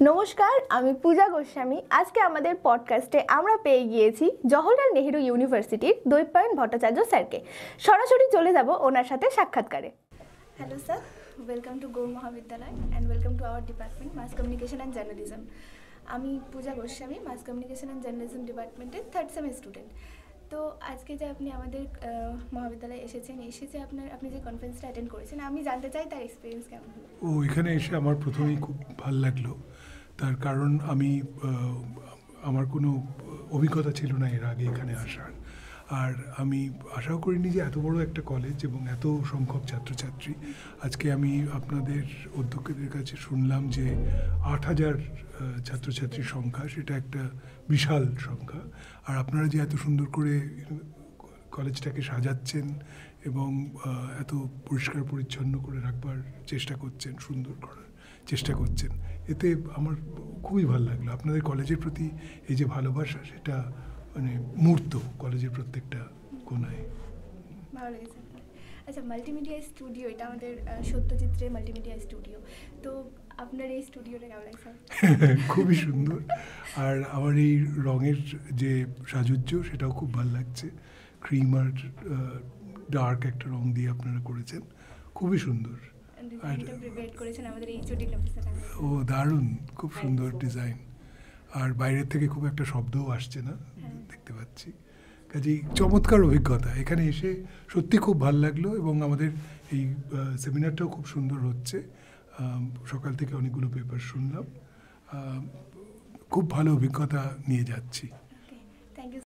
নমস্কার, আমি পূজা গোস্বামী। আজকে আমাদের পডকাস্টে আমরা পেয়ে গিয়েছি জওহরলাল নেহেরু ইউনিভার্সিটির দৈপায়ন ভট্টাচার্য স্যারকে। সরাসরি চলে যাব ওনার সাথে সাক্ষাৎকারে। Hello sir, welcome to Gour Mahavidyalaya and welcome to our department mass communication and journalism. আমি Puja Goswami, mass communication and journalism ডিপার্টমেন্টের 3rd সেম স্টুডেন্ট। তো আজকে যে আপনি আমাদের মহাবিদ্যালয়ে এসেছে আপনি যে কনফারেন্সটা অ্যাটেন্ড করেছেন, আমি জানতে চাই তার এক্সপিরিয়েন্স কেমন হলো। এখানে এসে আমার প্রথমেই খুব ভালো লাগলো। তার কারণ আমার কোনো অভিজ্ঞতা ছিল না এর আগে এখানে আসার, আর আমি আশাও করিনি যে এত বড় একটা কলেজ এবং এত সংখ্যক ছাত্রছাত্রী। আজকে আমি আপনাদের অধ্যক্ষদের কাছে শুনলাম যে 8,000 ছাত্রছাত্রীর সংখ্যা, সেটা একটা বিশাল সংখ্যা। আর আপনারা যে এত সুন্দর করে কলেজটাকে সাজাচ্ছেন এবং এত পরিষ্কার পরিচ্ছন্ন করে রাখবার চেষ্টা করছেন, সুন্দর করার চেষ্টা করছেন, এতে আমার খুবই ভালো লাগলো। আপনাদের কলেজের প্রতি এই যে ভালোবাসা, সেটা মানে মূর্ত কলেজের প্রত্যেকটা কোণায়। ভালো লেগেছে। আচ্ছা, মাল্টিমিডিয়া স্টুডিও, এটা আমাদের সত্যচিত্রে মাল্টিমিডিয়া স্টুডিও। তো আপনার এই স্টুডিওটা কেমন লাগছে? খুবই সুন্দর। আর আমার এই রঙের যে সাজুজ্য, সেটাও খুব ভালো লাগছে। ক্রিম আর ডার্ক একটা রং দিয়ে আপনারা করেছেন, খুবই সুন্দর। ও দারুণ, খুব সুন্দর ডিজাইন। আর বাইরের থেকে খুব একটা শব্দও আসছে না, দেখতে পাচ্ছি। কাজেই চমৎকার অভিজ্ঞতা। এখানে এসে সত্যি খুব ভালো লাগলো এবং আমাদের এই সেমিনারটাও খুব সুন্দর হচ্ছে। সকাল থেকে অনেকগুলো পেপার শুনলাম, খুব ভালো অভিজ্ঞতা নিয়ে যাচ্ছি।